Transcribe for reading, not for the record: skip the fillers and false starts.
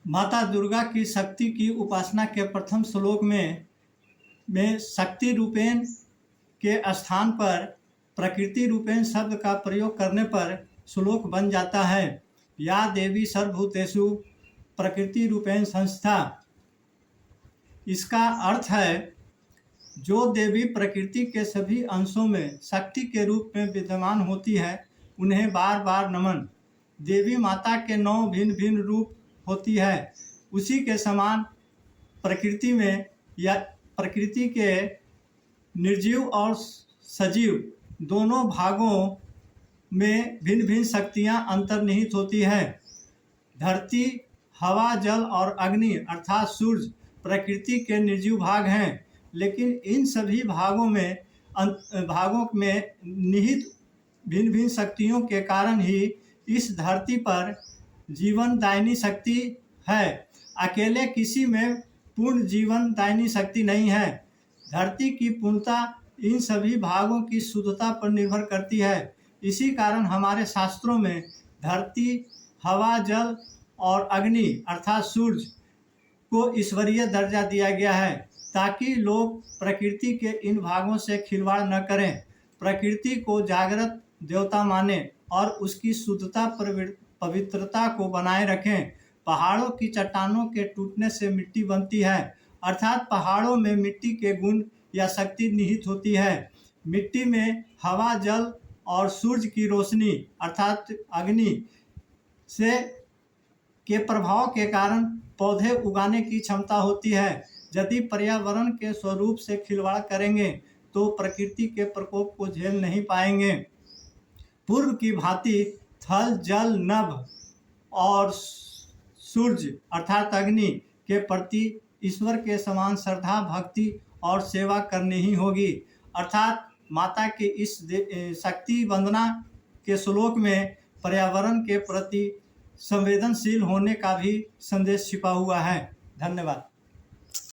माता दुर्गा की शक्ति की उपासना के प्रथम श्लोक में शक्ति रूपेण के स्थान पर प्रकृति रूपेण शब्द का प्रयोग करने पर श्लोक बन जाता है। या देवी सर्वभूतेषु प्रकृति रूपेण संस्था। इसका अर्थ है जो देवी प्रकृति के सभी अंशों में शक्ति के रूप में विद्यमान होती है उन्हें बार बार नमन। देवी माता के 9 भिन्न भिन्न रूप होती है, उसी के समान प्रकृति में या प्रकृति के निर्जीव और सजीव दोनों भागों में भिन्न भिन्न शक्तियाँ अंतर्निहित होती है। धरती, हवा, जल और अग्नि अर्थात सूर्य प्रकृति के निर्जीव भाग हैं, लेकिन इन सभी भागों में निहित भिन्न भिन्न शक्तियों के कारण ही इस धरती पर जीवन दायिनी शक्ति है। अकेले किसी में पूर्ण जीवन दायिनी शक्ति नहीं है। धरती की पूर्णता इन सभी भागों की शुद्धता पर निर्भर करती है। इसी कारण हमारे शास्त्रों में धरती, हवा, जल और अग्नि अर्थात सूर्य को ईश्वरीय दर्जा दिया गया है, ताकि लोग प्रकृति के इन भागों से खिलवाड़ न करें, प्रकृति को जागृत देवता माने और उसकी शुद्धता पवित्रता को बनाए रखें। पहाड़ों की चट्टानों के टूटने से मिट्टी बनती है, अर्थात पहाड़ों में मिट्टी के गुण या शक्ति निहित होती है। मिट्टी में हवा, जल और सूर्य की रोशनी अर्थात अग्नि के प्रभाव के कारण पौधे उगाने की क्षमता होती है। यदि पर्यावरण के स्वरूप से खिलवाड़ करेंगे तो प्रकृति के प्रकोप को झेल नहीं पाएंगे। पूर्व की भांति थल, जल, नभ और सूर्य अर्थात अग्नि के प्रति ईश्वर के समान श्रद्धा, भक्ति और सेवा करनी ही होगी। अर्थात माता के इस शक्ति वंदना के श्लोक में पर्यावरण के प्रति संवेदनशील होने का भी संदेश छिपा हुआ है। धन्यवाद।